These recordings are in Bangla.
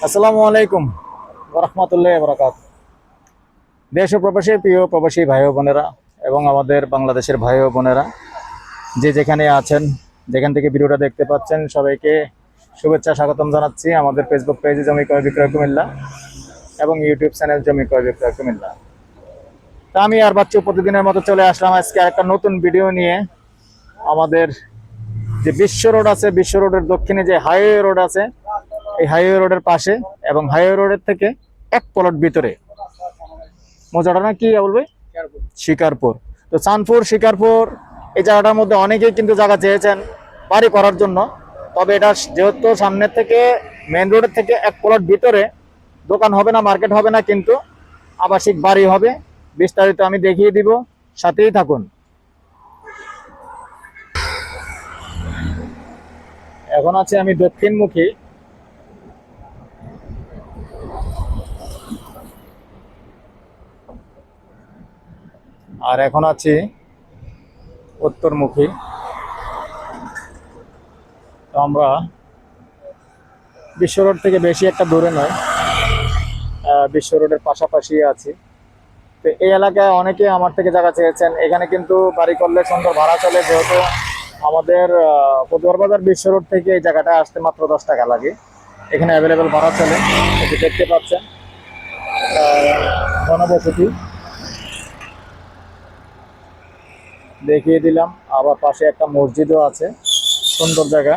আসসালামু আলাইকুম রহমতুল্লাহ বরকাত। দেশ ও প্রবাসী প্রিয় প্রবাসী ভাই ও বোনেরা এবং আমাদের বাংলাদেশের ভাই ও বোনেরা যে যেখানে আছেন, যেখান থেকে ভিডিওটা দেখতে পাচ্ছেন, সবাইকে শুভেচ্ছা স্বাগতম জানাচ্ছি আমাদের ফেসবুক পেজে জমি ক্রয় বিক্রয় কুমিল্লা এবং ইউটিউব চ্যানেল জমি ক্রয় বিক্রয় কুমিল্লা। তা আমি আর বাচ্চু প্রতিদিনের মতো চলে আসলাম আজকে একটা নতুন ভিডিও নিয়ে। আমাদের যে বিশ্ব রোড আছে, বিশ্ব রোডের দক্ষিণে যে হাইওয়ে রোড আছে, এই হাইওয়ে রোডের পাশে এবং হাইওয়ে রোডের থেকে এক প্লট ভিতরে মজাটা না কি বলবে, শিকারপুর। তো চাঁদপুর শিকারপুর এই জায়গাটার মধ্যে অনেকেই কিন্তু জায়গা চেয়েছেন বাড়ি করার জন্য। তবে এটা যেহেতু সামনের থেকে মেন রোডের থেকে এক প্লট ভিতরে, দোকান হবে না, মার্কেট হবে না, কিন্তু আবাসিক বাড়ি হবে। বিস্তারিত আমি দেখিয়ে দিব, সাথেই থাকুন। এখন আছে আমি দক্ষিণমুখী, আর এখন আছি উত্তরমুখী। তো আমরা বিশ্ব রোড থেকে বেশি একটা দূরে নয়, বিশ্ব রোডের পাশাপাশি আছি। তো এই এলাকায় অনেকে আমার থেকে জায়গা চেয়েছেন। এখানে কিন্তু বাড়ি করলে সুন্দর ভাড়া চলে, যেহেতু আমাদের পদুয়ার বাজার বিশ্ব রোড থেকে এই জায়গাটা আসতে মাত্র 10 টাকা লাগে। এখানে অ্যাভেলেবেল ভাড়া চলে, এটি দেখতে পাচ্ছেন। জনবসতি দেখিয়ে দিলাম, আবার পাশে একটা মসজিদও আছে, সুন্দর জায়গা।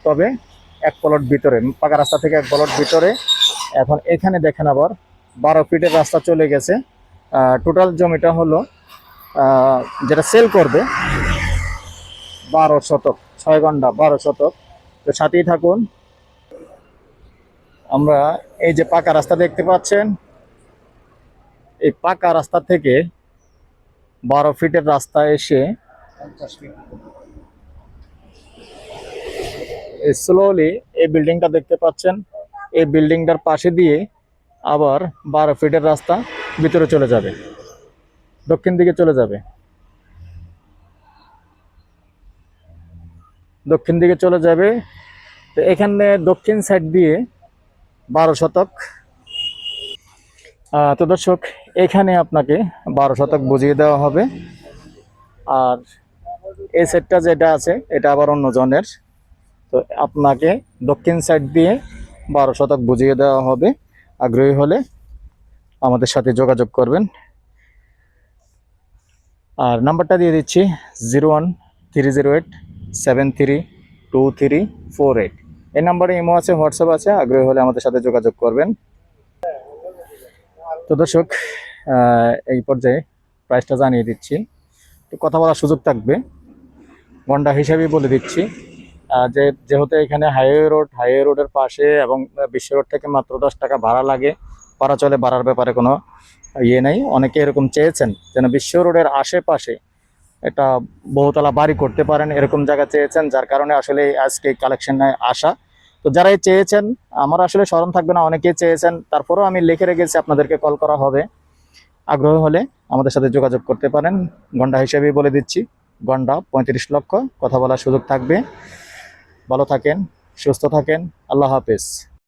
তবে এক প্লট ভিতরে, পাকা রাস্তা থেকে এক প্লট ভিতরে। এখন এখানে দেখেন আবার 12 ফিটের রাস্তা চলে গেছে। টোটাল জমিটা হলো যেটা সেল করবে 12 শতক, 6 ঘন্টা 12 শতক। তো সাথেই থাকুন। আমরা এই যে পাকা রাস্তা দেখতে পাচ্ছেন, এই পাকা রাস্তা থেকে 12 ফিটের রাস্তা এসে স্লোলি এই বিল্ডিংটা দেখতে পাচ্ছেন। এই বিল্ডিংটার পাশে দিয়ে আবার 12 ফিটের রাস্তা ভিতরে চলে যাবে, দক্ষিণ দিকে চলে যাবে, দক্ষিণ দিকে চলে যাবে। তো এখানে দক্ষিণ সাইড দিয়ে 12 শতক। তো দর্শক, এখানে আপনাকে 12 শতক বুঝিয়ে দেওয়া হবে। আর এই সাইডটা যেটা আছে এটা আবার অন্য জনের। তো আপনাকে দক্ষিণ সাইড দিয়ে 12 শতক বুঝিয়ে দেওয়া হবে। আগ্রহী হলে আমাদের সাথে যোগাযোগ করবেন। আর নাম্বারটা দিয়ে দিচ্ছি 0130873234 এই নাম্বারে ইমো আছে, হোয়াটসঅ্যাপ আছে। আগ্রহী হলে আমাদের সাথে যোগাযোগ করবেন। তো দর্শক, এই পর্যায়ে প্রাইসটা জানিয়ে দিচ্ছি, একটু কথা বলার সুযোগ থাকবে। ঘন্টা হিসাবেই বলে দিচ্ছি। যেহেতু এখানে হাইওয়ে রোডের পাশে এবং বিশ্ব রোড থেকে মাত্র 10 টাকা ভাড়া লাগে, ভাড়া চলে, ভাড়ার ব্যাপারে কোনো ইয়ে নেই। অনেকে এরকম চেয়েছেন যেন বিশ্ব রোডের আশেপাশে এটা বহুতলা বাড়ি করতে পারেন, এরকম জায়গা চেয়েছেন, যার কারণে আসলে আজকে কালেকশনে আসা। তো যারাই চেয়েছেন, আমার আসলে স্মরণ থাকবে না, অনেকেই চেয়েছেন, তারপরেও আমি লিখে রেখেছি, আপনাদেরকে কল করা হবে। আগ্রহ হলে আমাদের সাথে যোগাযোগ করতে পারেন। ঘন্টা হিসেবেই বলে দিচ্ছি, ঘন্টা 35 লক্ষ, কথা বলার সুযোগ থাকবে। ভালো থাকেন, সুস্থ থাকেন, আল্লাহ হাফেজ।